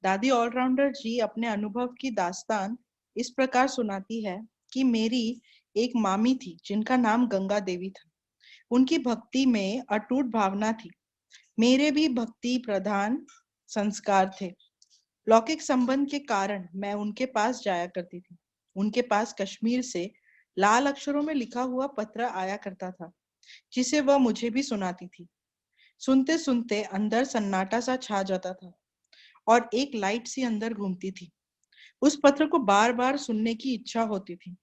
दादी ऑलराउंडर जी अपने अनुभव की दास्तान इस प्रकार सुनाती है कि मेरी एक मामी थी जिनका नाम गंगा देवी था। उनकी भक्ति में अटूट भावना थी। मेरे भी भक्ति प्रधान संस्कार थे। लौकिक संबंध के कारण मैं उनके पास जाया करती थी। उनके पास कश्मीर से लाल अक्षरों में लिखा हुआ पत्र आया करता था, जिसे वह मुझे भी सुनाती थी। सुनते सुनते अंदर सन्नाटा सा छा जाता था और एक लाइट सी अंदर घूमती थी। उस पत्र को बार बार सुनने की इच्छा होती थी।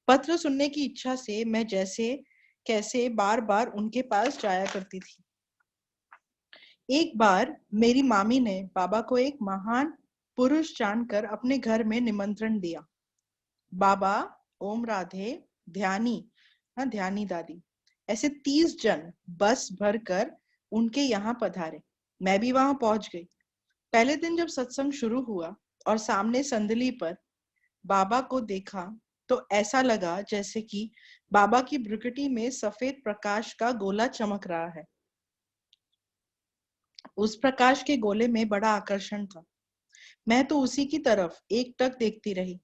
पत्र सुनने की इच्छा से मैं जैसे कैसे बार बार उनके पास जाया करती थी। एक बार मेरी मामी ने बाबा को एक महान पुरुष जानकर अपने घर में निमंत्रण दिया। बाबा, ओम राधे, ध्यानी, ध्यानी दादी, ऐसे 30 जन बस भरकर उनके यहाँ पधारे। मैं भी वहां पहुंच गई। पहले दिन जब सत्संग शुरू हुआ और सामने संदली पर बाबा को देखा, तो ऐसा लगा जैसे कि बाबा की भ्रुकुटी में सफेद प्रकाश का गोला चमक रहा है। उस प्रकाश के गोले में बड़ा आकर्षण था। मैं तो उसी की तरफ एकटक देखती रही।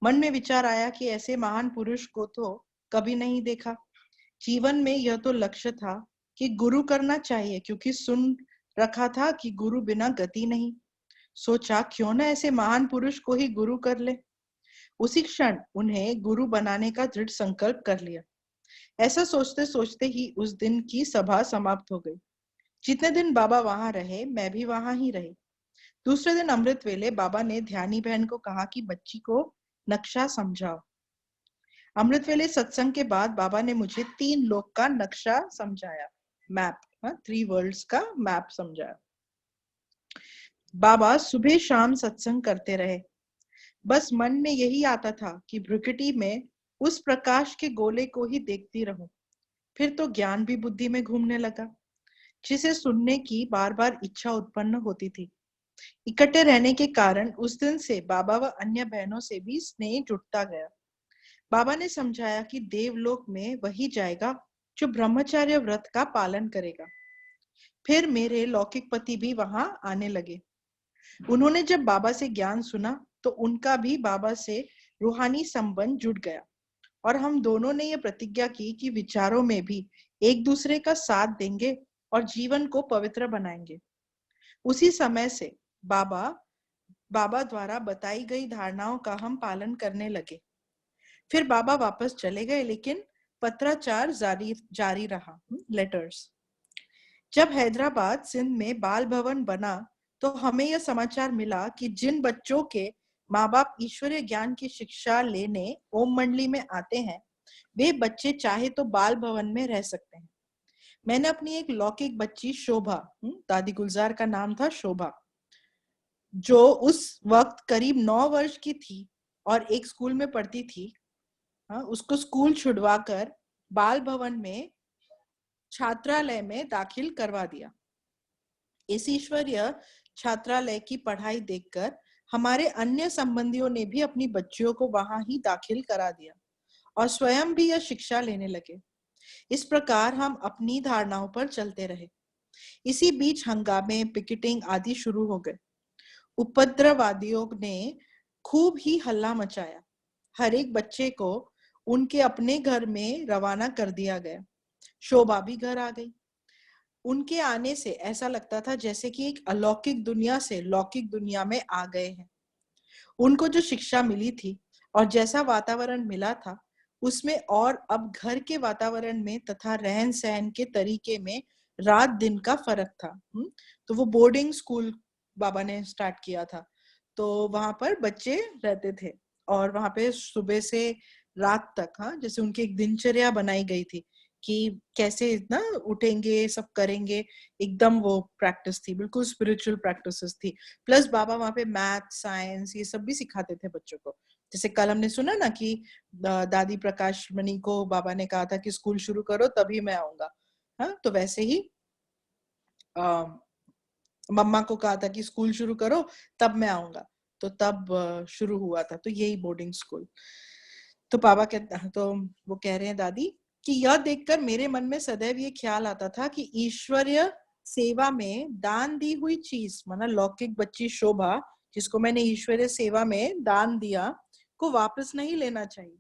मन में विचार आया कि ऐसे महान पुरुष को तो कभी नहीं देखा। जीवन में यह तो लक्ष्य था कि गुरु करना चाहिए, क्योंकि सुन रखा था कि गुरु बिना गति नहीं। सोचा क्यों न ऐसे महान पुरुष को ही गुरु कर ले। उसी क्षण उन्हें गुरु बनाने का दृढ़ संकल्प कर लिया। ऐसा सोचते सोचते ही उस दिन की सभा समाप्त हो गई। जितने दिन बाबा वहां रहे, मैं भी वहां ही रही। दूसरे दिन अमृत वेले बाबा ने ध्यानी बहन को कहा कि बच्ची को नक्शा समझाओ। अमृत वेले सत्संग के बाद बाबा ने मुझे 3 लोक का नक्शा समझाया। मैप, 3 वर्ल्ड्स का मैप समझाया। बाबा सुबह शाम सत्संग करते रहे। बस मन में यही आता था कि भ्रुकुटी में उस प्रकाश के गोले को ही देखती रहूं। फिर तो ज्ञान भी बुद्धि में घूमने लगा, जिसे सुनने की बार बार इच्छा उत्पन्न होती थी। इकट्ठे रहने के कारण उस दिन से बाबा व अन्य बहनों से भी स्नेह जुटता गया। बाबा ने समझाया कि देवलोक में वही जाएगा जो ब्रह्मचर्य व्रत का पालन करेगा। फिर मेरे लौकिक पति भी वहां आने लगे। उन्होंने जब बाबा से ज्ञान सुना, तो उनका भी बाबा से रूहानी संबंध जुड़ गया और हम दोनों ने यह प्रतिज्ञा की कि विचारों में भी एक दूसरे का साथ देंगे और जीवन को पवित्र बनाएंगे। उसी समय से बाबा बाबा द्वारा बताई गई धारणाओं का हम पालन करने लगे। फिर बाबा वापस चले गए, लेकिन पत्राचार जारी जारी रहा। लेटर्स। जब हैदराबाद सिंध में बाल भवन बना, तो हमें यह समाचार मिला कि जिन बच्चों के माँ बाप ईश्वरीय ज्ञान की शिक्षा लेने ओम मंडली में आते हैं, वे बच्चे चाहे तो बाल भवन में रह सकते हैं। मैंने अपनी एक लौकिक बच्ची शोभा, दादी गुलजार का नाम था शोभा, जो उस वक्त करीब 9 वर्ष की थी और एक स्कूल में पढ़ती थी, उसको स्कूल छुड़वा कर बाल भवन में छात्रालय में दाखिल करवा दिया। इस ईश्वरीय छात्रालय की पढ़ाई देखकर हमारे अन्य संबंधियों ने भी अपनी बच्चियों को वहां ही दाखिल करा दिया और स्वयं भी यह शिक्षा लेने लगे। इस प्रकार हम अपनी धारणाओं पर चलते रहे। इसी बीच हंगामे, पिकेटिंग आदि शुरू हो गए। उपद्रववादियों ने खूब ही हल्ला मचाया। हर एक बच्चे को उनके अपने घर में रवाना कर दिया गया। शोभा भी घर आ गई। उनके आने से ऐसा लगता था जैसे कि एक अलौकिक दुनिया से लौकिक दुनिया में आ गए हैं। उनको जो शिक्षा मिली थी और जैसा वातावरण मिला था, उसमें और अब घर के वातावरण में तथा रहन सहन के तरीके में रात दिन का फर्क था। तो वो बोर्डिंग स्कूल बाबा ने स्टार्ट किया था, तो वहां पर बच्चे रहते थे और वहां पे सुबह से रात तक, जैसे उनकी एक दिनचर्या बनाई गई थी कि कैसे ना उठेंगे, सब करेंगे। एकदम वो प्रैक्टिस थी, बिल्कुल स्पिरिचुअल प्रैक्टिसेस थी। प्लस बाबा वहां पे मैथ, साइंस ये सब भी सिखाते थे बच्चों को। जैसे कल हमने सुना ना कि दादी प्रकाश मणि को बाबा ने कहा था कि स्कूल शुरू करो तभी मैं आऊंगा। तो वैसे ही मम्मा को कहा था कि स्कूल शुरू करो तब मैं आऊंगा, तो तब शुरू हुआ था। तो यही बोर्डिंग स्कूल। तो तो वो कह रहे हैं दादी कि यह देखकर मेरे मन में सदैव ये ख्याल आता था कि ईश्वरीय सेवा में दान दी हुई चीज, माना लौकिक बच्ची शोभा जिसको मैंने ईश्वरीय सेवा में दान दिया, को वापस नहीं लेना चाहिए।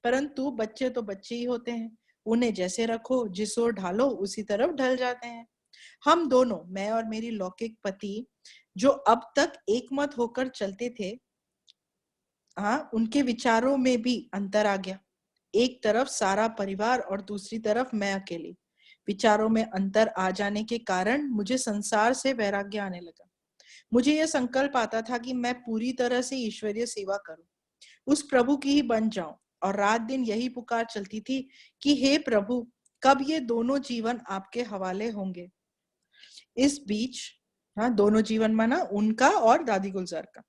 परंतु बच्चे तो बच्चे ही होते हैं, उन्हें जैसे रखो, जिस ओर ढालो उसी तरफ ढल जाते हैं। हम दोनों, मैं और मेरी लौकिक पति, जो अब तक एकमत होकर चलते थे, उनके विचारों में भी अंतर आ गया। एक तरफ सारा परिवार और दूसरी तरफ मैं अकेली। विचारों में अंतर आ जाने के कारण मुझे संसार से वैराग्य आने लगा। मुझे यह संकल्प आता था कि मैं पूरी तरह से ईश्वरीय सेवा करूं, उस प्रभु की ही बन जाऊं, और रात दिन यही पुकार चलती थी कि हे प्रभु, कब ये दोनों जीवन आपके हवाले होंगे। इस बीच, दोनों जीवन माना उनका और दादी गुलजार का।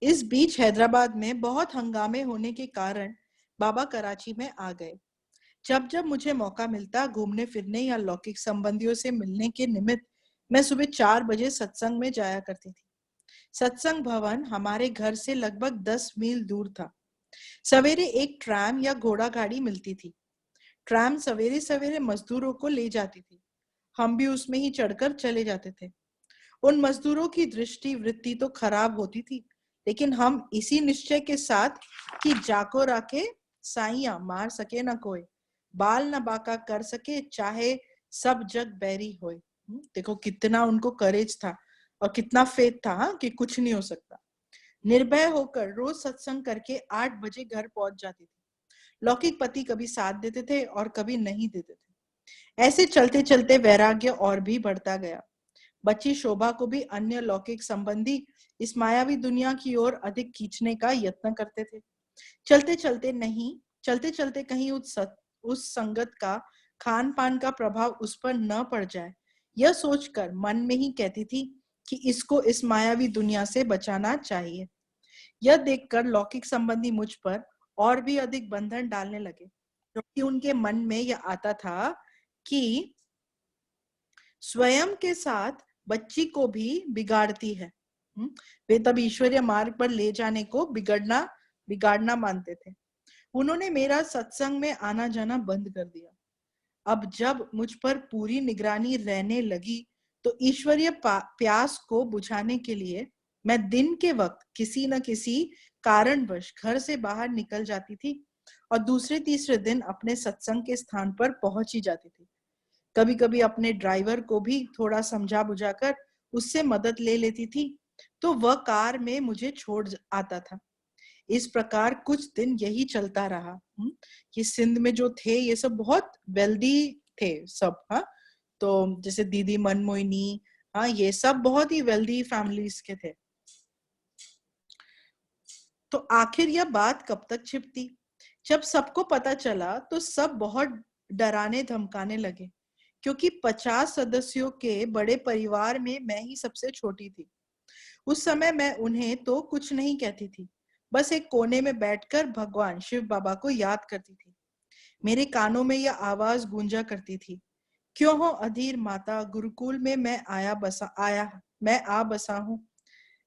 इस बीच हैदराबाद में बहुत हंगामे होने के कारण बाबा कराची में आ गए। जब जब मुझे मौका मिलता घूमने फिरने या लौकिक संबंधियों से मिलने के निमित्त, मैं सुबह 4 बजे सत्संग में जाया करती थी। सत्संग भवन हमारे घर से लगभग 10 मील दूर था। सवेरे एक ट्राम या घोड़ा गाड़ी मिलती थी। ट्राम सवेरे सवेरे मजदूरों को ले जाती थी। हम भी उसमें ही चढ़कर चले जाते थे। उन मजदूरों की दृष्टि वृत्ति तो खराब होती थी, लेकिन हम इसी निश्चय के साथ कि जाको राखे साइया मार सके न कोई, बाल न बाका कर सके चाहे सब जग बैरी होए। देखो कितना उनको करेज था और कितना फेथ था कि कुछ नहीं हो सकता। निर्भय होकर रोज सत्संग करके 8 बजे घर पहुंच जाती थी। लौकिक पति कभी साथ देते थे और कभी नहीं देते थे। ऐसे चलते चलते वैराग्य और भी बढ़ता गया। बच्ची शोभा को भी अन्य लौकिक संबंधी इस मायावी दुनिया की ओर अधिक खींचने का यत्न करते थे। चलते चलते कहीं उस संगत का, खान पान का प्रभाव उस पर न पड़ जाए, यह सोचकर मन में ही कहती थी कि इसको इस मायावी दुनिया से बचाना चाहिए। यह देखकर लौकिक संबंधी मुझ पर और भी अधिक बंधन डालने लगे, क्योंकि उनके मन में यह आता था कि स्वयं के साथ बच्ची को भी बिगाड़ती है। वे तब ईश्वरीय मार्ग पर ले जाने को बिगाड़ना मानते थे। उन्होंने मेरा सत्संग में आना जाना बंद कर दिया। अब जब मुझ पर पूरी निगरानी रहने लगी, तो ईश्वरीय प्यास को बुझाने के लिए मैं दिन के वक्त किसी न किसी कारणवश घर से बाहर निकल जाती थी और दूसरे तीसरे दिन अपने सत्संग के स्थान पर पहुंच ही जाती थी। कभी कभी अपने ड्राइवर को भी थोड़ा समझा बुझाकर उससे मदद ले लेती थी, तो वह कार में मुझे छोड़ आता था। इस प्रकार कुछ दिन यही चलता रहा। ये सिंध में जो थे ये सब बहुत वेल्दी थे सब। तो जैसे दीदी मनमोहिनी, ये सब बहुत ही वेल्दी फैमिलीज के थे। तो आखिर यह बात कब तक छिपती? जब सबको पता चला तो सब बहुत डराने धमकाने लगे, क्योंकि 50 सदस्यों के बड़े परिवार में मैं ही सबसे छोटी थी। उस समय मैं उन्हें तो कुछ नहीं कहती थी, बस एक कोने में बैठकर भगवान शिव बाबा को याद करती थी। मेरे कानों में यह आवाज गूंजा करती थी, क्यों हो अधीर माता, गुरुकुल में मैं आ बसा हूँ।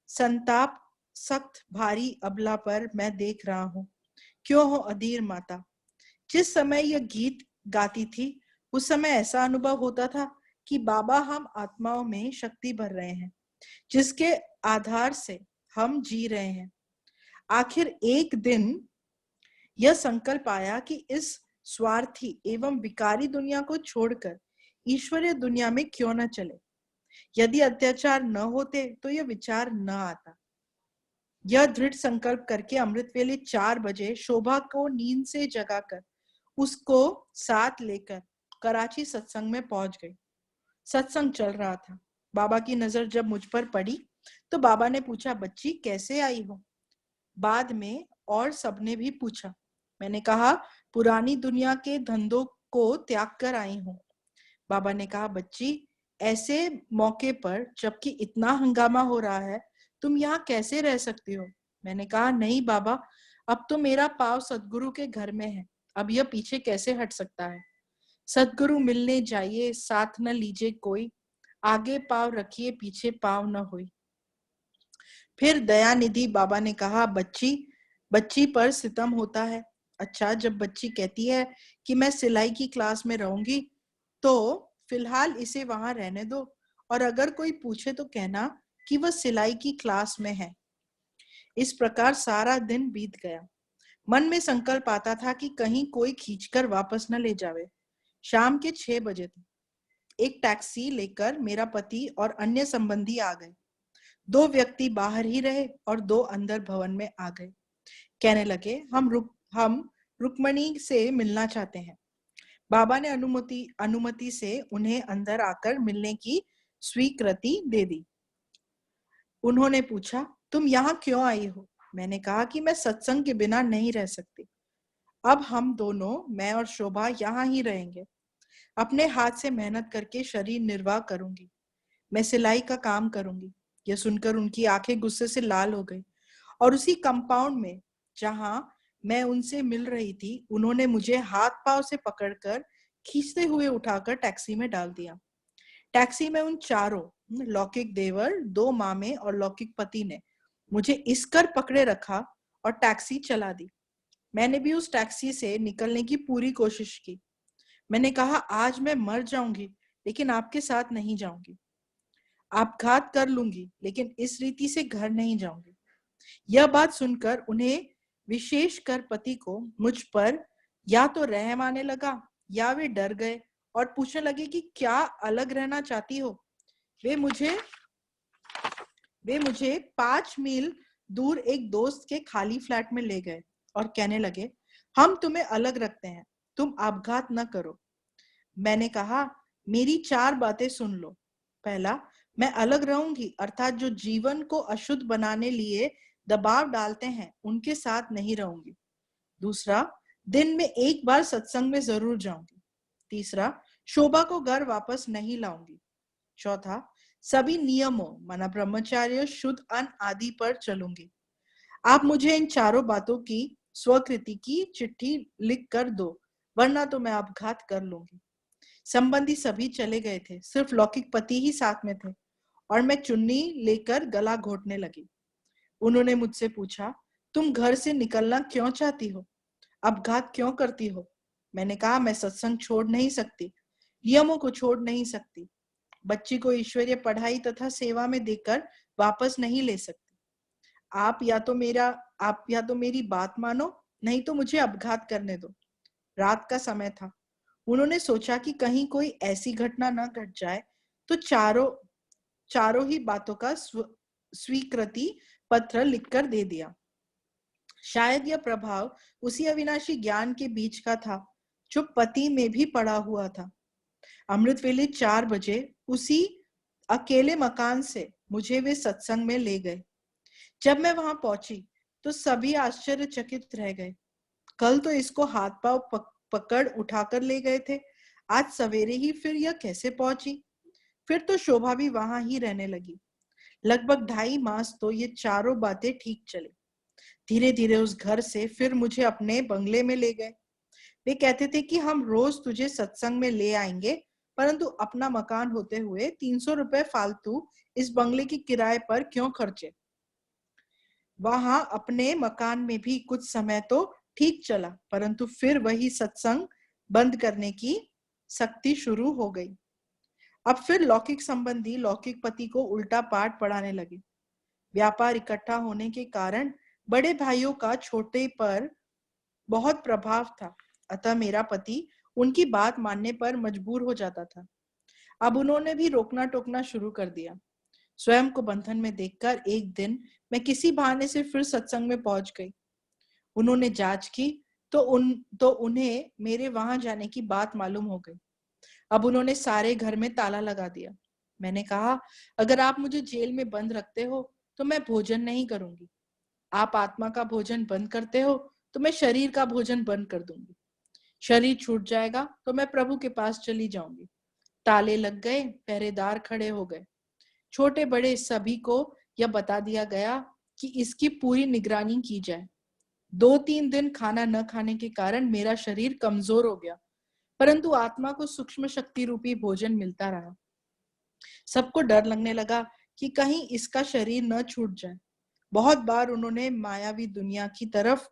संताप सख्त भारी अबला पर मैं देख रहा हूँ, क्यों हो अधीर माता। जिस समय यह गीत गाती थी, उस समय ऐसा अनुभव होता था कि बाबा हम आत्माओं में शक्ति भर रहे हैं, जिसके आधार से हम जी रहे हैं। आखिर एक दिन यह संकल्प आया कि इस स्वार्थी एवं विकारी दुनिया को छोड़कर ईश्वरीय दुनिया में क्यों न चले। यदि अत्याचार न होते तो यह विचार न आता। यह दृढ़ संकल्प करके अमृत वेले 4 बजे शोभा को नींद से जगाकर उसको साथ लेकर कराची सत्संग में पहुंच गई। सत्संग चल रहा था। बाबा की नजर जब मुझ पर पड़ी तो बाबा ने पूछा, बच्ची कैसे आई हो? बाद में और सबने भी पूछा। मैंने कहा, पुरानी दुनिया के धंधों को त्याग कर आई हूँ। बाबा ने कहा, बच्ची ऐसे मौके पर जबकि इतना हंगामा हो रहा है, तुम यहाँ कैसे रह सकती हो? मैंने कहा, नहीं बाबा, अब तो मेरा पाँव सतगुरु के घर में है, अब यह पीछे कैसे हट सकता है। सतगुरु मिलने जाइए, साथ न लीजिए कोई, आगे पाँव रखिए पीछे पाँव न होई। फिर दयानिधि बाबा ने कहा, बच्ची पर सितम होता है। अच्छा, जब बच्ची कहती है कि मैं सिलाई की क्लास में रहूंगी, तो फिलहाल इसे वहां रहने दो, और अगर कोई पूछे तो कहना कि वह सिलाई की क्लास में है। इस प्रकार सारा दिन बीत गया। मन में संकल्प आता था कि कहीं कोई खींचकर वापस न ले जावे। शाम के 6 बजे थे। एक टैक्सी लेकर मेरा पति और अन्य संबंधी आ गए। 2 व्यक्ति बाहर ही रहे और 2 अंदर भवन में आ गए। कहने लगे, हम रुक्मणी से मिलना चाहते हैं। बाबा ने अनुमति से उन्हें अंदर आकर मिलने की स्वीकृति दे दी। उन्होंने पूछा, तुम यहाँ क्यों आई हो? मैंने कहा कि मैं सत्संग के बिना नहीं रह सकती। अब हम दोनों, मैं और शोभा, यहाँ ही रहेंगे। अपने हाथ से मेहनत करके शरीर निर्वाह करूंगी। मैं सिलाई का काम करूंगी। यह सुनकर उनकी आंखें गुस्से से लाल हो गई, और उसी कंपाउंड में जहां मैं उनसे मिल रही थी, उन्होंने मुझे हाथ पांव से पकड़कर खींचते हुए उठाकर टैक्सी में डाल दिया। टैक्सी में उन चारों, लौकिक देवर, 2 मामे और लौकिक पति ने मुझे इस कर पकड़े रखा और टैक्सी चला दी। मैंने भी उस टैक्सी से निकलने की पूरी कोशिश की। मैंने कहा, आज मैं मर जाऊंगी लेकिन आपके साथ नहीं जाऊंगी। आपघात कर लूंगी लेकिन इस रीति से घर नहीं जाऊंगी। यह बात सुनकर उन्हें, विशेषकर पति को, मुझ पर या तो रहम आने लगा या वे डर गए और पूछने लगे कि क्या अलग रहना चाहती हो। वे मुझे वे मुझे 5 मील दूर एक दोस्त के खाली फ्लैट में ले गए और कहने लगे, हम तुम्हें अलग रखते हैं, तुम आपघात न करो। मैंने कहा, मेरी 4 बातें सुन लो। पहला, मैं अलग रहूंगी, अर्थात जो जीवन को अशुद्ध बनाने लिए दबाव डालते हैं उनके साथ नहीं रहूंगी। दूसरा, दिन में 1 बार सत्संग में जरूर जाऊंगी। तीसरा, शोभा को घर वापस नहीं लाऊंगी। चौथा, सभी नियमों, माना ब्रह्मचर्य, शुद्ध अन्न आदि पर चलूंगी। आप मुझे इन चारों बातों की स्वीकृति की चिट्ठी लिख कर दो, वरना तो मैं आपघात कर लूंगी। संबंधी सभी चले गए थे, सिर्फ लौकिक पति ही साथ में थे, और मैं चुन्नी लेकर गला घोटने लगी। उन्होंने मुझसे पूछा, तुम घर से निकलना क्यों चाहती हो? अपघात क्यों करती हो? मैंने कहा, मैं सत्संग छोड़ नहीं सकती, नियमों को छोड़ नहीं सकती, बच्ची को ईश्वरीय पढ़ाई तथा सेवा में देकर वापस नहीं ले सकती। आप या तो मेरी बात मानो, नहीं तो मुझे अपघात करने दो। रात का समय था। उन्होंने सोचा कि कहीं कोई ऐसी घटना न घट जाए, तो चारों ही बातों का स्वीकृति पत्र लिखकर दे दिया। शायद यह प्रभाव उसी अविनाशी ज्ञान के बीच का था जो पति में भी पड़ा हुआ था। अमृत वेले 4 बजे उसी अकेले मकान से मुझे वे सत्संग में ले गए। जब मैं वहां पहुंची तो सभी आश्चर्यचकित रह गए। कल तो इसको हाथ पांव पकड़ उठाकर ले गए थे, आज सवेरे ही फिर यह कैसे पहुंची? फिर तो शोभा भी वहां ही रहने लगी। लगभग 2.5 मास तो ये चारों बातें ठीक चली। धीरे धीरे उस घर से फिर मुझे अपने बंगले में ले गए। वे कहते थे कि हम रोज तुझे सत्संग में ले आएंगे, परंतु अपना मकान होते हुए 300 रुपए फालतू इस बंगले की किराए पर क्यों खर्चे? वहां अपने मकान में भी कुछ समय तो ठीक चला, परंतु फिर वही सत्संग बंद करने की सख्ती शुरू हो गई। अब फिर लौकिक संबंधी लौकिक पति को उल्टा पाठ पढ़ाने लगे। व्यापार इकट्ठा होने के कारण बड़े भाइयों का छोटे पर बहुत प्रभाव था, अतः मेरा पति उनकी बात मानने पर मजबूर हो जाता था। अब उन्होंने भी रोकना टोकना शुरू कर दिया। स्वयं को बंधन में देखकर एक दिन मैं किसी बहाने से फिर सत्संग में पहुंच गई। उन्होंने जांच की तो उन्हें मेरे वहां जाने की बात मालूम हो गई। अब उन्होंने सारे घर में ताला लगा दिया। मैंने कहा, अगर आप मुझे जेल में बंद रखते हो तो मैं भोजन नहीं करूंगी। आप आत्मा का भोजन बंद करते हो तो मैं शरीर का भोजन बंद कर दूंगी। शरीर छूट जाएगा तो मैं प्रभु के पास चली जाऊंगी। ताले लग गए, पहरेदार खड़े हो गए। छोटे बड़े सभी को यह बता दिया गया कि इसकी पूरी निगरानी की जाए। 2-3 दिन खाना न खाने के कारण मेरा शरीर कमजोर हो गया, परंतु आत्मा को सूक्ष्म शक्ति रूपी भोजन मिलता रहा। सबको डर लगने लगा कि कहीं इसका शरीर न छूट जाए। बहुत बार उन्होंने मायावी दुनिया की तरफ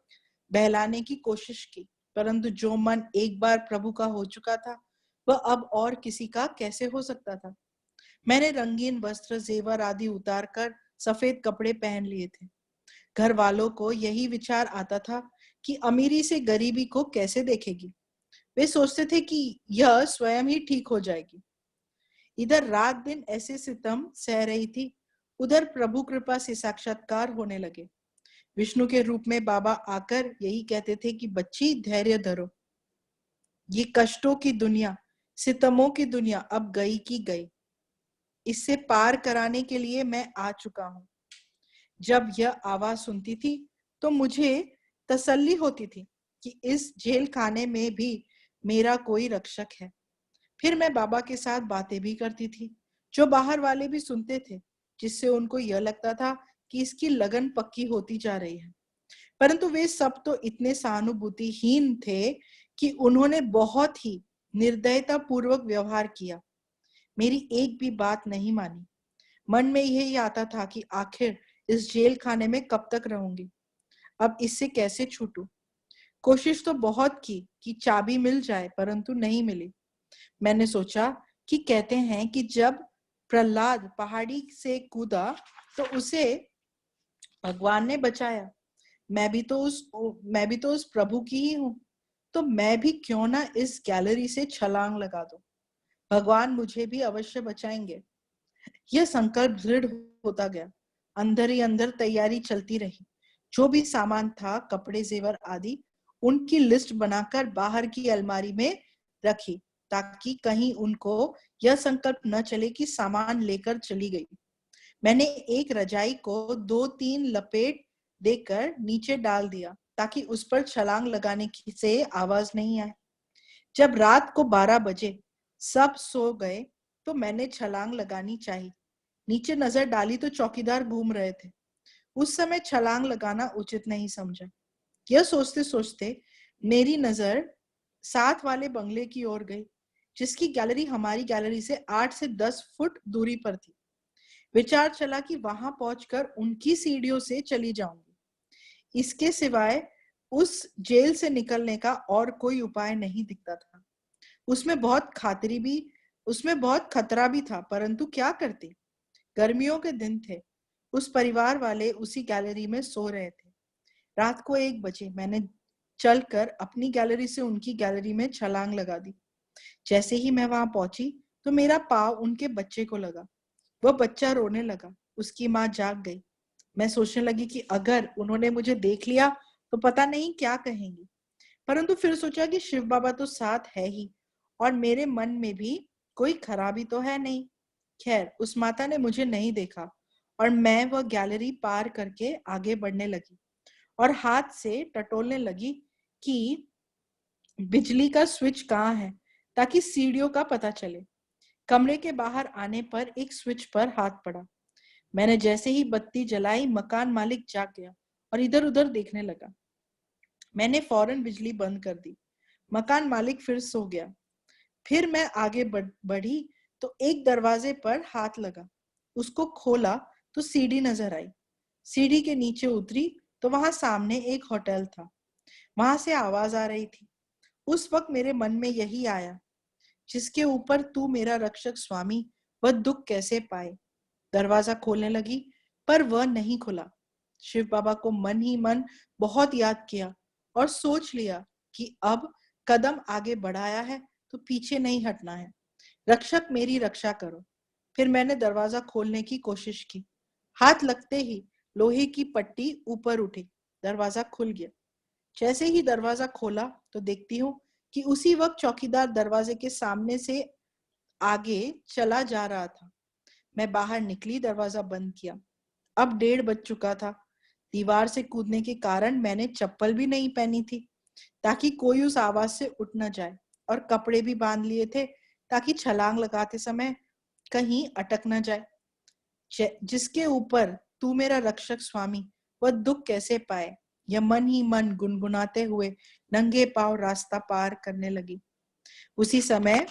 बहलाने की कोशिश की, परंतु जो मन एक बार प्रभु का हो चुका था वह अब और किसी का कैसे हो सकता था। मैंने रंगीन वस्त्र, जेवर आदि उतारकर सफेद कपड़े पहन लिए थे। घर वालों को यही विचार आता था कि अमीरी से गरीबी को कैसे देखेगी। वे सोचते थे कि यह स्वयं ही ठीक हो जाएगी। इधर रात दिन ऐसे सितम सह रही थी, उधर प्रभु कृपा से साक्षात्कार होने लगे। विष्णु के रूप में बाबा आकर यही कहते थे कि बच्ची धैर्य धरो, ये कष्टों की दुनिया, सितमों की दुनिया अब गई की गई, इससे पार कराने के लिए मैं आ चुका हूं। जब यह आवाज सुनती थी तो मुझे तसल्ली होती थी कि इस जेल खाने में भी मेरा कोई रक्षक है। फिर मैं बाबा के साथ बातें भी करती थी, जो बाहर वाले भी सुनते थे, जिससे उनको यह लगता था कि इसकी लगन पक्की होती जा रही है। परंतु वे सब तो इतने सहानुभूतिहीन थे कि उन्होंने बहुत ही निर्दयता पूर्वक व्यवहार किया। मेरी एक भी बात नहीं मानी। मन में यही आता था कि आखिर इस जेल खाने में कब तक रहूंगी, अब इससे कैसे छूटूं। कोशिश तो बहुत की कि चाबी मिल जाए, परंतु नहीं मिली। मैंने सोचा कि कहते हैं कि जब प्रहलाद पहाड़ी से कूदा तो उसे भगवान ने बचाया। मैं भी तो उस प्रभु की ही हूँ, तो मैं भी क्यों ना इस गैलरी से छलांग लगा दूं। भगवान मुझे भी अवश्य बचाएंगे। यह संकल्प दृढ़ होता गया। अंदर ही अंदर तैयारी चलती रही। जो भी सामान था, कपड़े, जेवर आदि, उनकी लिस्ट बनाकर बाहर की अलमारी में रखी, ताकि कहीं उनको यह संकल्प न चले कि सामान लेकर चली गई। मैंने एक रजाई को 2-3 लपेट देकर नीचे डाल दिया, ताकि उस पर छलांग लगाने की से आवाज नहीं आए। जब रात को 12 बजे सब सो गए तो मैंने छलांग लगानी चाहिए। नीचे नजर डाली तो चौकीदार घूम रहे थे। उस समय छलांग लगाना उचित नहीं समझा। यह सोचते सोचते मेरी नजर साथ वाले बंगले की ओर गई, जिसकी गैलरी हमारी गैलरी से 8 से 10 फुट दूरी पर थी। विचार चला कि वहां पहुंचकर उनकी सीढ़ियों से चली जाऊंगी। इसके सिवाय उस जेल से निकलने का और कोई उपाय नहीं दिखता था। उसमें बहुत खातरी भी उसमें बहुत खतरा भी था, परंतु क्या करती। गर्मियों के दिन थे। उस परिवार वाले उसी गैलरी में सो रहे थे। रात को 1 बजे मैंने चलकर अपनी गैलरी से उनकी गैलरी में छलांग लगा दी। जैसे ही मैं वहां पहुंची तो मेरा पाँव उनके बच्चे को लगा। वह बच्चा रोने लगा। उसकी माँ जाग गई। मैं सोचने लगी कि अगर उन्होंने मुझे देख लिया तो पता नहीं क्या कहेंगी। परंतु फिर सोचा कि शिव बाबा तो साथ है ही, और मेरे मन में भी कोई खराबी तो है नहीं। खैर, उस माता ने मुझे नहीं देखा और मैं वह गैलरी पार करके आगे बढ़ने लगी और हाथ से टटोलने लगी कि बिजली का स्विच कहाँ है, ताकि सीढ़ियों का पता चले। कमरे के बाहर आने पर एक स्विच पर हाथ पड़ा। मैंने जैसे ही बत्ती जलाई, मकान मालिक जाग गया और इधर उधर देखने लगा। मैंने फौरन बिजली बंद कर दी। मकान मालिक फिर सो गया। फिर मैं आगे बढ़ी तो एक दरवाजे पर हाथ लगा। उसको खोला तो सीढ़ी नजर आई। सीढ़ी के नीचे उतरी तो वहां सामने एक होटल था। वहां से आवाज आ रही थी। उस वक्त मेरे मन में यही आया, जिसके ऊपर तू मेरा रक्षक स्वामी, वह दुख कैसे पाए। दरवाजा खोलने लगी, पर वह नहीं खुला। शिव बाबा को मन ही मन बहुत याद किया और सोच लिया कि अब कदम आगे बढ़ाया है तो पीछे नहीं हटना है। रक्षक, मेरी रक्षा करो। फिर मैंने दरवाजा खोलने की कोशिश की। हाथ लगते ही लोहे की पट्टी ऊपर उठी। दरवाजा खुल गया। जैसे ही दरवाजा खोला तो देखती हूँ कि उसी वक्त चौकीदार दरवाजे के सामने से आगे चला जा रहा था। मैं बाहर निकली, दरवाजा बंद किया। अब 1:30 बज चुका था। दीवार से कूदने के कारण मैंने चप्पल भी नहीं पहनी थी, ताकि कोई उस आवाज से उठ न जाए, और कपड़े भी बांध लिए थे ताकि छलांग लगाते समय कहीं अटक न जाए। जिसके ऊपर तू मेरा रक्षक स्वामी, वह दुख कैसे पाए, यह मन ही मन गुनगुनाते हुए नंगे पांव रास्ता पार करने लगी। उसी समय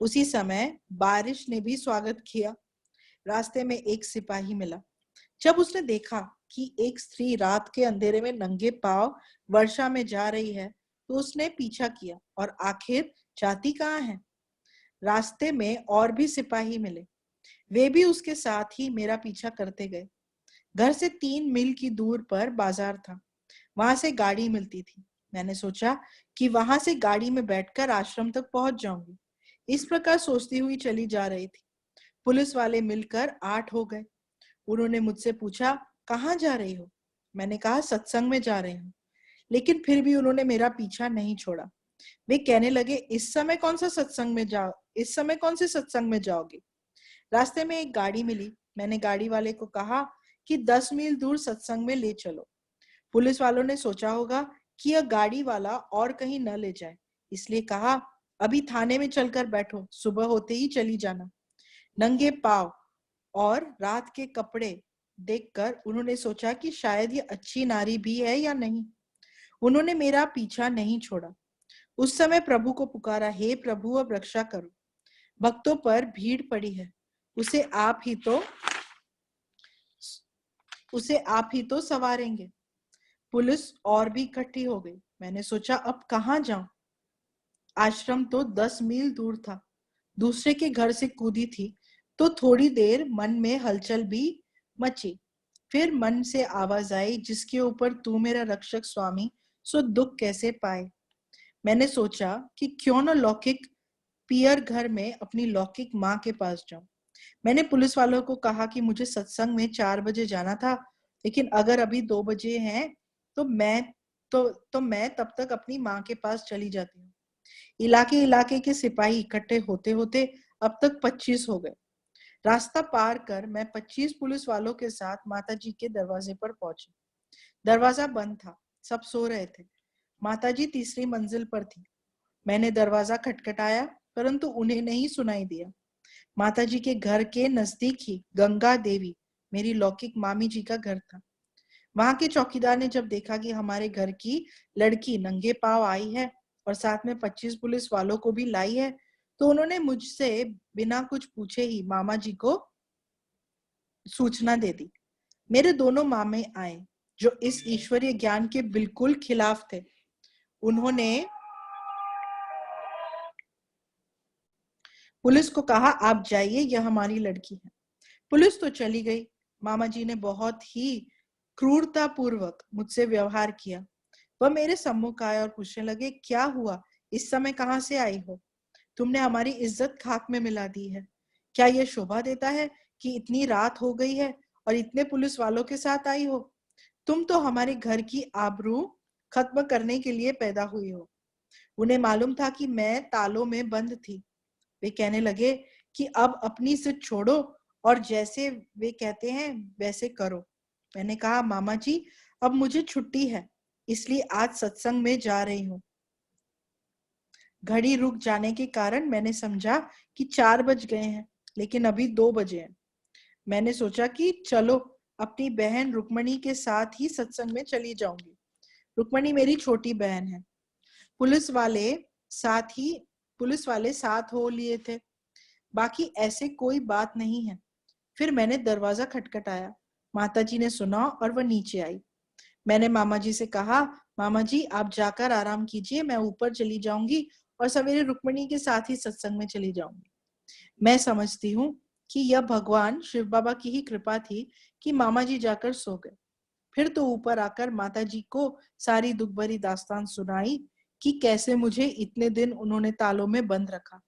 उसी समय बारिश ने भी स्वागत किया। रास्ते में एक सिपाही मिला। जब उसने देखा कि एक स्त्री रात के अंधेरे में नंगे पांव वर्षा में जा रही है, तो उसने पीछा किया और आखिर जाती कहाँ है? रास्ते में और भी सिपाही मिले, वे भी उसके साथ ही मेरा पीछा करते गए। घर से 3 मील की दूर पर बाजार था, वहां से गाड़ी मिलती थी। मैंने सोचा कि वहां से गाड़ी में बैठकर आश्रम तक पहुंच जाऊंगी। इस प्रकार सोचती हुई चली जा रही थी। पुलिस वाले मिलकर 8 हो गए। उन्होंने मुझसे पूछा, कहाँ जा रही हो? मैंने कहा, सत्संग में जा रही हूँ। लेकिन फिर भी उन्होंने मेरा पीछा नहीं छोड़ा। वे कहने लगे, इस समय कौन से सत्संग में जाओगे? रास्ते में एक गाड़ी मिली। मैंने गाड़ी वाले को कहा कि 10 मील दूर सत्संग में ले चलो। पुलिस वालों ने सोचा होगा कि यह गाड़ी वाला और कहीं न ले जाए, इसलिए कहा, अभी थाने में चलकर बैठो, सुबह होते ही चली जाना। नंगे पांव और रात के कपड़े देखकर उन्होंने सोचा कि शायद ये अच्छी नारी भी है या नहीं। उन्होंने मेरा पीछा नहीं छोड़ा। उस समय प्रभु को पुकारा, हे प्रभु, अब रक्षा करो, भक्तों पर भीड़ पड़ी है, उसे आप ही तो सवारेंगे। पुलिस और भी इकट्ठी हो गई। मैंने सोचा, अब कहाँ जाऊं? आश्रम तो 10 मील दूर था। दूसरे के घर से कूदी थी तो थोड़ी देर मन में हलचल भी मची। फिर मन से आवाज आई, जिसके ऊपर तू मेरा रक्षक स्वामी, सो दुख कैसे पाए। मैंने सोचा कि क्यों न लौकिक पियर घर में अपनी लौकिक माँ के पास जाऊं। मैंने पुलिस वालों को कहा कि मुझे सत्संग में 4 बजे जाना था, लेकिन अगर अभी 2 बजे हैं तो मैं तब तक अपनी माँ के पास चली जाती हूँ। इलाके इलाके के सिपाही इकट्ठे होते होते अब तक 25 हो गए। रास्ता पार कर मैं 25 पुलिस वालों के साथ माताजी के दरवाजे पर पहुंची। दरवाजा बंद था, सब सो रहे थे। माताजी तीसरी मंजिल पर थी। मैंने दरवाजा खटखटाया, परंतु उन्हें नहीं सुनाई दिया। माताजी के घर के नजदीक ही गंगा देवी, मेरी लौकिक मामी जी का घर था। वहां के चौकीदार ने जब देखा कि हमारे घर की लड़की नंगे पांव आई है और साथ में 25 पुलिस वालों को भी लाई है, तो उन्होंने मुझसे बिना कुछ पूछे ही मामा जी को सूचना दे दी। मेरे दोनों मामे आए, जो इस ईश्वरीय ज्ञान के बिल्कुल खिलाफ थे। उन्होंने पुलिस को कहा, आप जाइए, यह हमारी लड़की है। पुलिस तो चली गई। मामा जी ने बहुत ही क्रूरता पूर्वक मुझसे व्यवहार किया। वह मेरे सम्मुख आए और पूछने लगे, क्या हुआ, इस समय कहाँ से आई हो? तुमने हमारी इज्जत खाक में मिला दी है। क्या यह शोभा देता है कि इतनी रात हो गई है और इतने पुलिस वालों के साथ आई हो? तुम तो हमारे घर की आबरू खत्म करने के लिए पैदा हुई हो। उन्हें मालूम था कि मैं तालों में बंद थी। वे कहने लगे कि अब अपनी जिद छोड़ो और जैसे वे कहते हैं वैसे करो। मैंने कहा, मामा जी, अब मुझे छुट्टी है, इसलिए आज सत्संग में जा रही हूँ। घड़ी रुक जाने के कारण मैंने समझा कि 4 बज गए हैं, लेकिन अभी 2 बजे हैं। मैंने सोचा कि चलो अपनी बहन रुक्मणी के साथ ही सत्संग में चली जाऊंगी। रुक्मणी मेरी छोटी बहन है। पुलिस वाले साथ ही पुलिस वाले साथ हो लिए थे। बाकी ऐसे कोई बात नहीं है। फिर मैंने दरवाजा खटखटाया। माताजी ने सुना और वह नीचे आई। मैंने मामा जी से कहा, मामा जी, आप जाकर आराम कीजिए, मैं ऊपर चली जाऊंगी और सवेरे रुक्मणी के साथ ही सत्संग में चली जाऊंगी। मैं समझती हूँ कि यह भगवान शिव बाबा की ही कृपा थी कि मामा जी जाकर सो गए। फिर तो ऊपर आकर माता जी को सारी दुख भरी दास्तान सुनाई कि कैसे मुझे इतने दिन उन्होंने तालों में बंद रखा।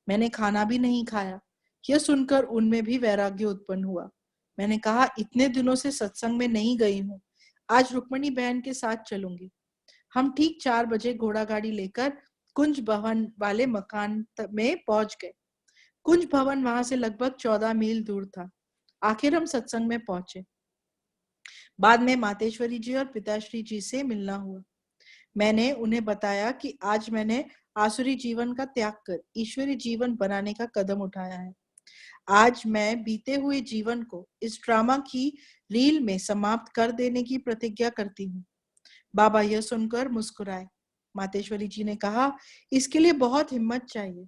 मैंने खाना भी नहीं खाया। यह सुनकर उनमें भी वैराग्य उत्पन्न हुआ। मैंने कहा, इतने दिनों से सत्संग में नहीं गई हूँ, आज रुक्मणी बहन के साथ चलूंगी। हम ठीक 4 बजे घोड़ा गाड़ी लेकर कुंज भवन वाले मकान में पहुंच गए। कुंज भवन वहां से लगभग 14 मील दूर था। आखिर हम सत्संग में पहुंचे। बाद में मातेश्वरी जी और पिताश्री जी से मिलना हुआ। मैंने उन्हें बताया कि आज मैंने आसुरी जीवन का त्याग कर ईश्वरी जीवन बनाने का कदम उठाया है। आज मैं बीते हुए जीवन को इस ड्रामा की रील में समाप्त कर देने की प्रतिज्ञा करती हूँ। बाबा यह सुनकर मुस्कुराए। मातेश्वरी जी ने कहा, इसके लिए बहुत हिम्मत चाहिए।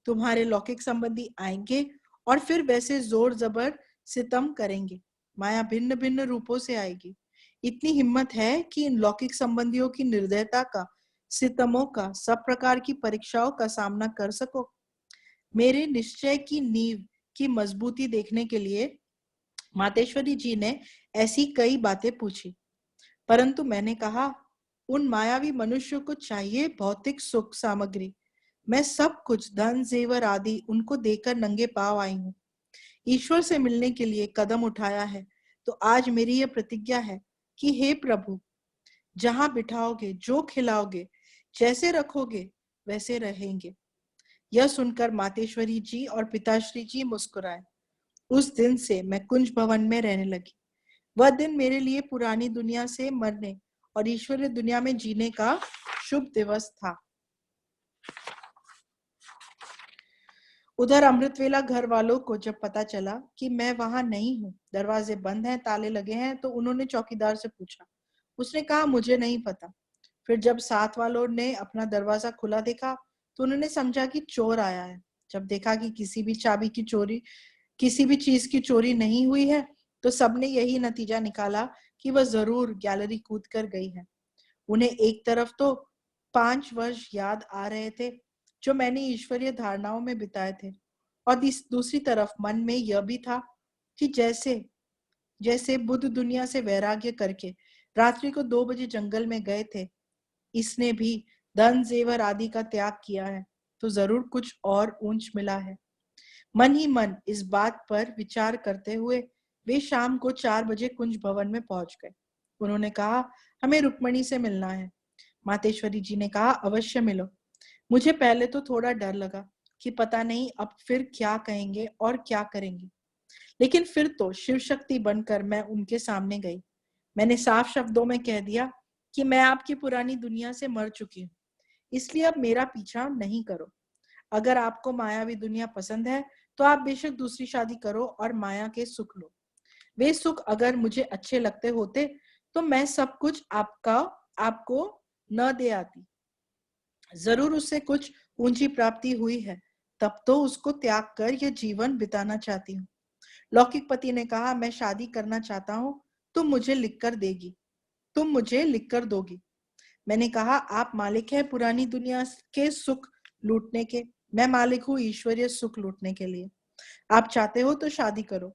तुम्हारे लौकिक संबंधी आएंगे और फिर वैसे जोर जबर सितम करेंगे। माया भिन्न भिन्न रूपों से आएगी। इतनी हिम्मत है कि इन लौकिक संबंधियों की निर्दयता का सितमों का, सब प्रकार की परीक्षाओं का सामना कर सको। मेरे निश्चय की नींव की मजबूती देखने के लिए मातेश्वरी जी ने ऐसी कई बातें पूछी, परंतु मैंने कहा, उन मायावी मनुष्यों को चाहिए भौतिक सुख सामग्री। मैं सब कुछ धन जेवर आदि उनको देकर नंगे पांव आई हूँ। ईश्वर से मिलने के लिए कदम उठाया है, तो आज मेरी यह प्रतिज्ञा है कि हे प्रभु, जहां बिठाओगे, जो खिलाओगे, जैसे रखोगे, वैसे रहेंगे। यह सुनकर मातेश्वरी जी और पिताश्री जी मुस्कुराए। उस दिन से मैं कुंज भवन में रहने लगी। वह दिन मेरे लिए पुरानी दुनिया से मरने और ईश्वरीय दुनिया में जीने का शुभ दिवस था। उधर अमृतवेला घर वालों को जब पता चला कि मैं वहां नहीं हूँ, दरवाजे बंद हैं, ताले लगे हैं, तो उन्होंने चौकीदार से पूछा। उसने कहा, मुझे नहीं पता। फिर जब साथ वालों ने अपना दरवाजा खुला देखा, तो उन्होंने समझा कि चोर आया है। जब देखा कि किसी भी चीज की चोरी नहीं हुई है, तो सबने यही नतीजा निकाला कि वह जरूर गैलरी कूद कर गई है। उन्हें एक तरफ तो 5 वर्ष याद आ रहे थे जो मैंने ईश्वरीय धारणाओं में बिताए थे, और दूसरी तरफ मन में यह भी था कि जैसे जैसे बुद्ध दुनिया से वैराग्य करके रात्रि को 2 बजे जंगल में गए थे, इसने भी धन जेवर आदि का त्याग किया है, तो जरूर कुछ और ऊंच मिला है। मन ही मन इस बात पर विचार करते हुए वे शाम को 4 बजे कुंज भवन में पहुंच गए। उन्होंने कहा, हमें रुक्मणी से मिलना है। मातेश्वरी जी ने कहा, अवश्य मिलो। मुझे पहले तो थोड़ा डर लगा कि पता नहीं अब फिर क्या कहेंगे और क्या करेंगे, लेकिन फिर तो शिव शक्ति बनकर मैं उनके सामने गई। मैंने साफ शब्दों में कह दिया कि मैं आपकी पुरानी दुनिया से मर चुकी हूँ, इसलिए अब मेरा पीछा नहीं करो। अगर आपको मायावी दुनिया पसंद है, तो आप बेशक दूसरी शादी करो और माया के सुख लो। वे सुख अगर मुझे अच्छे लगते होते, तो मैं सब कुछ आपको न दे आती। जरूर उससे कुछ ऊंची प्राप्ति हुई है, तब तो उसको त्याग कर यह जीवन बिताना चाहती हूँ। लौकिक पति ने कहा, मैं शादी करना चाहता हूँ, तुम मुझे लिख कर दोगी। मैंने कहा, आप मालिक है पुरानी दुनिया के सुख लूटने के, मैं मालिक हूँ ईश्वरीय सुख लूटने के लिए। आप चाहते हो तो शादी करो,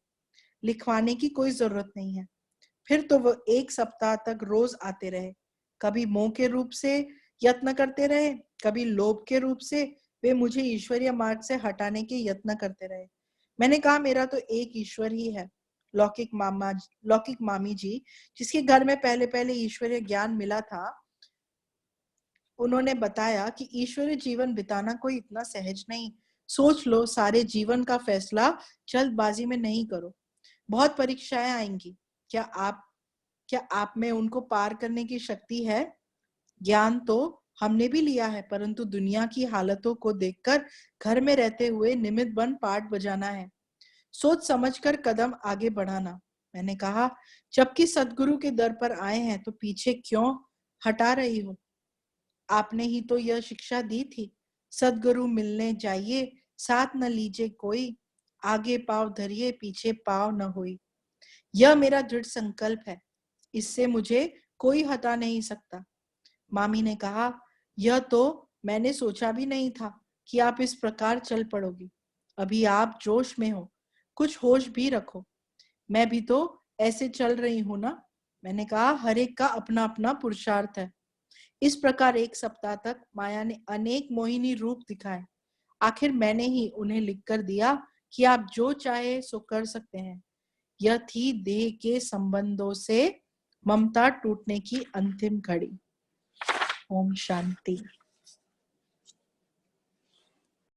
लिखवाने की कोई जरूरत नहीं है। फिर तो वो 1 सप्ताह तक रोज आते रहे। कभी मोह के रूप से यत्न करते रहे, कभी लोभ के रूप से वे मुझे ईश्वरीय मार्ग से हटाने के यत्न करते रहे। मैंने कहा, मेरा तो एक ईश्वर ही है। लौकिक मामी जी, जिसके घर में पहले पहले ईश्वरीय ज्ञान मिला था, उन्होंने बताया कि ईश्वरीय जीवन बिताना कोई इतना सहज नहीं। सोच लो, सारे जीवन का फैसला जल्दबाजी में नहीं करो। बहुत परीक्षाएं आएंगी। क्या आप क्या आप में उनको पार करने की शक्ति है? ज्ञान तो हमने भी लिया है, परंतु दुनिया की हालतों को देखकर घर में रहते हुए निमित्त बन पाठ बजाना है। सोच समझकर कदम आगे बढ़ाना। मैंने कहा, जबकि सदगुरु के दर पर आए हैं, तो पीछे क्यों हटा रही हो? आपने ही तो यह शिक्षा दी थी, सदगुरु मिलने जाइए, साथ न लीजिए कोई, आगे पाँव धरिए, पीछे पाँव न होई। यह मेरा दृढ़ संकल्प है, इससे मुझे कोई हटा नहीं सकता। मामी ने कहा, यह तो मैंने सोचा भी नहीं था कि आप इस प्रकार चल पड़ोगी। अभी आप जोश में हो, कुछ होश भी रखो। मैं भी तो ऐसे चल रही हूं ना। मैंने कहा, हर एक का अपना अपना पुरुषार्थ है। इस प्रकार 1 सप्ताह तक माया ने अनेक मोहिनी रूप दिखाए। आखिर मैंने ही उन्हें लिख कर दिया कि आप जो चाहे सो कर सकते हैं। यह थी देह के संबंधों से ममता टूटने की अंतिम घड़ी। ओम शांति।